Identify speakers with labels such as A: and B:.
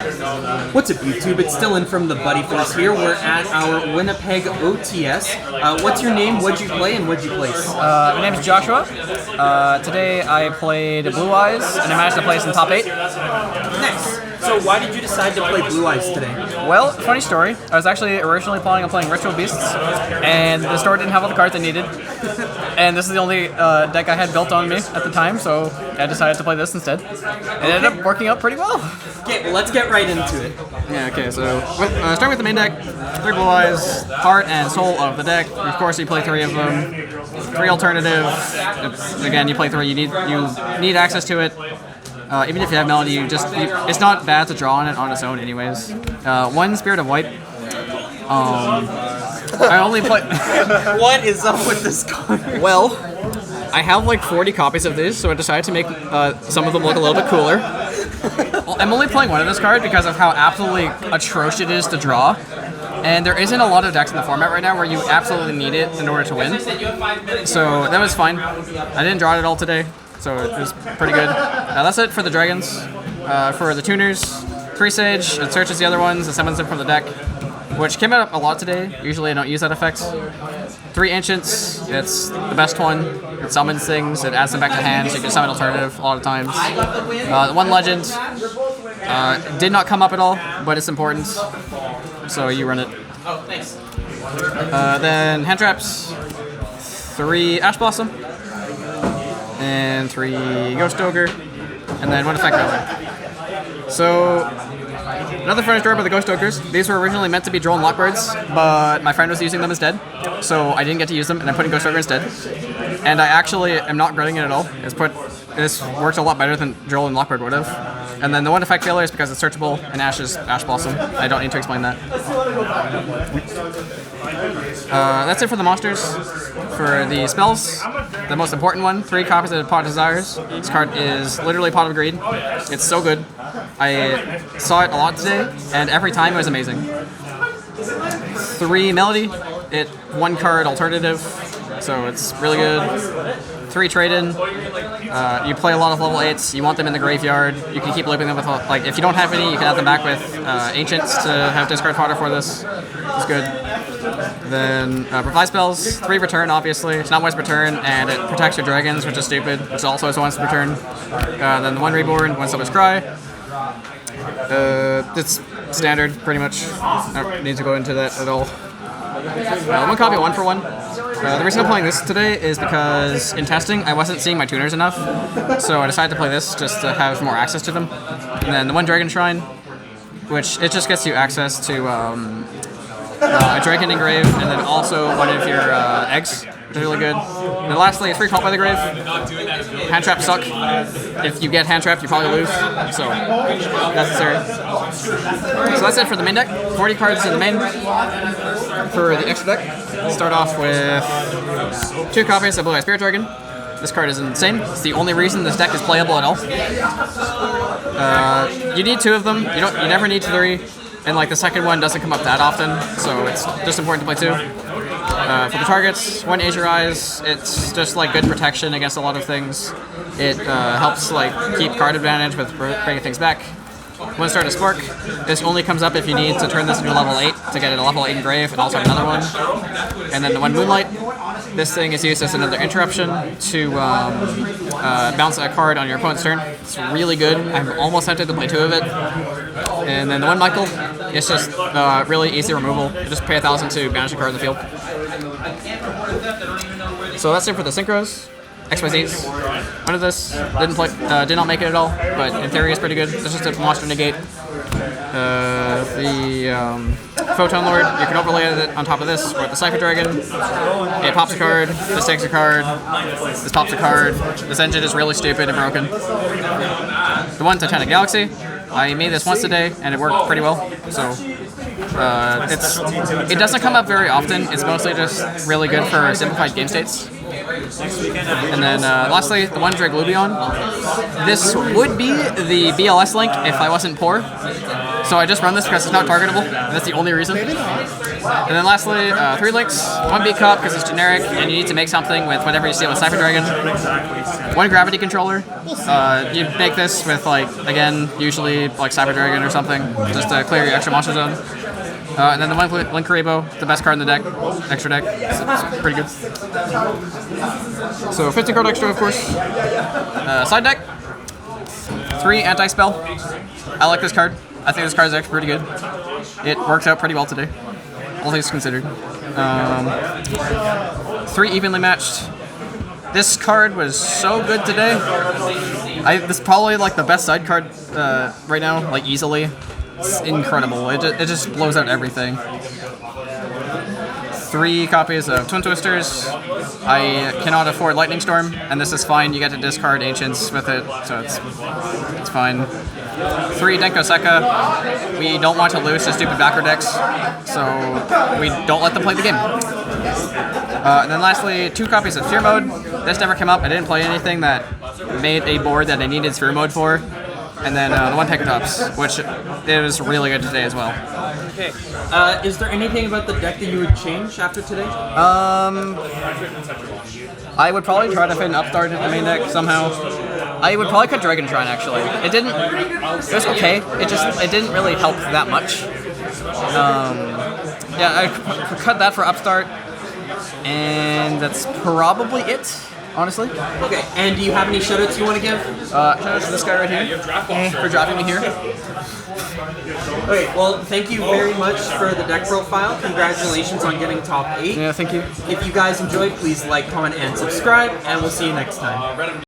A: What's up, YouTube? It's Dylan from the Buddy Force here. We're at our Winnipeg OTS. What's your name, what'd you play, and what'd you place?
B: My name is Joshua. Today I played Blue Eyes, and I managed to place in top 8.
A: Nice. So why did you decide to play Blue Eyes today?
B: Well, funny story. I was actually originally planning on playing Ritual Beasts, and the store didn't have all the cards I needed. And this is the only deck I had built on me at the time, so I decided to play this instead. It ended up working out pretty well.
A: Okay, well, let's get right into it.
C: Yeah, okay, so starting with the main deck, 3 Blue Eyes, heart and soul of the deck. Of course, you play 3 of them. 3 alternative. Again, you play 3, you need access to it. Even if you have Melody, it's not bad to draw on it on its own anyways. 1 Spirit of White. I only play...
A: What is up with this card?
C: Well, I have like 40 copies of these, so I decided to make some of them look a little bit cooler. I'm only playing 1 of this card because of how absolutely atrocious it is to draw. And there isn't a lot of decks in the format right now where you absolutely need it in order to win. So that was fine. I didn't draw it at all today, so it was pretty good. That's it for the dragons. For the tuners, 3 Sage, it searches the other ones and summons them from the deck, which came out a lot today. Usually I don't use that effect. 3 Ancients, it's the best one. It summons things, it adds them back to hand, so you can summon alternative a lot of times. 1 Legend, did not come up at all, but it's important, so you run it.
A: Oh, thanks.
C: Then hand traps, 3 Ash Blossom, and 3 Ghost Ogre, and then 1 Effect Veiler. So, another funny story about the Ghost Ogres. These were originally meant to be Droll and Lockbirds, but my friend was using them instead, so I didn't get to use them, and I put in Ghost Ogre instead. And I actually am not regretting it at all. This works a lot better than Droll and Lockbird would have. And then the 1 Effect Failure is because it's searchable, and Ash is Ash Blossom. I don't need to explain that. That's it for the monsters. For the spells, the most important one, 3 copies of Pot of Desires. This card is literally Pot of Greed. It's so good. I saw it a lot today, and every time it was amazing. 3 Melody, 1 card alternative, so it's really good. 3 Trade-In, you play a lot of level 8s, you want them in the graveyard, you can keep looping them with, like, if you don't have any, you can add them back with Ancients to have discard fodder for this. It's good. Then Provide Spells, 3 Return, obviously. It's not once return, and it protects your dragons, which is stupid, which also is once return. Then the 1 Reborn, 1 Silver Scry. It's standard, pretty much. I don't need to go into that at all. 1 copy, 1 for 1. The reason I'm playing this today is because in testing I wasn't seeing my tuners enough, so I decided to play this just to have more access to them. And then the 1 Dragon Shrine, which it just gets you access to a Dragon Engrave, and then also 1 of your eggs, which is really good. And then lastly, 3 Caught by the Grave. Hand traps suck. If you get hand trapped, you probably lose, so necessary. So that's it for the main deck. 40 cards in the main. For the extra deck, start off with 2 copies of Blue Eye Spirit Dragon. This card is insane. It's the only reason this deck is playable at all. You need 2 of them. You never need 3. And like the second one doesn't come up that often, so it's just important to play 2. For the targets, 1 Azure Eyes, it's just like good protection against a lot of things. It helps like keep card advantage with bringing things back. 1 Stardust Spark, this only comes up if you need to turn this into a level 8 to get it a level 8 engrave and also another one. And then the 1 Moonlight, this thing is used as another interruption to bounce a card on your opponent's turn. It's really good. I'm almost tempted to play 2 of it. And then the 1 Michael, it's just really easy removal. You just pay 1,000 to banish a card in the field. So that's it for the synchros. XYZs. 1 of this, did not make it at all, but in theory it's pretty good. It's just a monster negate. The Photon Lord, you can overlay it on top of this, or the Cypher Dragon. It pops a card, this takes a card, this pops a card. This engine is really stupid and broken. The 1 Titanic Galaxy, I made this once today and it worked pretty well, so it doesn't come up very often. It's mostly just really good for simplified game states. And then lastly, the 1 Draglubion. This would be the BLS link if I wasn't poor, So I just run this because it's not targetable. That's the only reason. And then lastly, 3 links, 1 beat cup because it's generic, and you need to make something with whatever you steal with Cypher Dragon. 1 gravity controller. You make this with like, again, usually like Cypher Dragon or something, just to clear your extra monster zone. And then the 1 Link Karibo, the best card in the deck, extra deck. It's pretty good. So 15 card extra, of course. Side deck. 3 anti-spell. I like this card. I think this card is actually pretty good. It works out pretty well today, all things considered. 3 evenly matched. This card was so good today. This is probably like the best side card right now, like easily. It's incredible. It just blows out everything. 3 copies of Twin Twisters. I cannot afford Lightning Storm, and this is fine. You get to discard Ancients with it, so it's fine. 3 Denko Sekka. We don't want to lose to stupid backer decks, so we don't let them play the game. And then lastly, 2 copies of Fear Mode. This never came up. I didn't play anything that made a board that I needed Fear Mode for. And then the 1 Pekatops, which it was really good today as well.
A: Okay. Is there anything about the deck that you would change after today?
B: I would probably try to fit an Upstart in the main deck somehow. I would probably cut Dragon Shrine actually. It was okay. It didn't really help that much. Yeah, I cut that for Upstart, and that's probably it. Honestly.
A: Okay, and do you have any shoutouts you want to give?
B: Shout out to this guy right here for dropping me here.
A: Okay, well, thank you very much for the deck profile. Congratulations on getting top 8.
B: Yeah, thank you.
A: If you guys enjoyed, please like, comment, and subscribe, and we'll see you next time.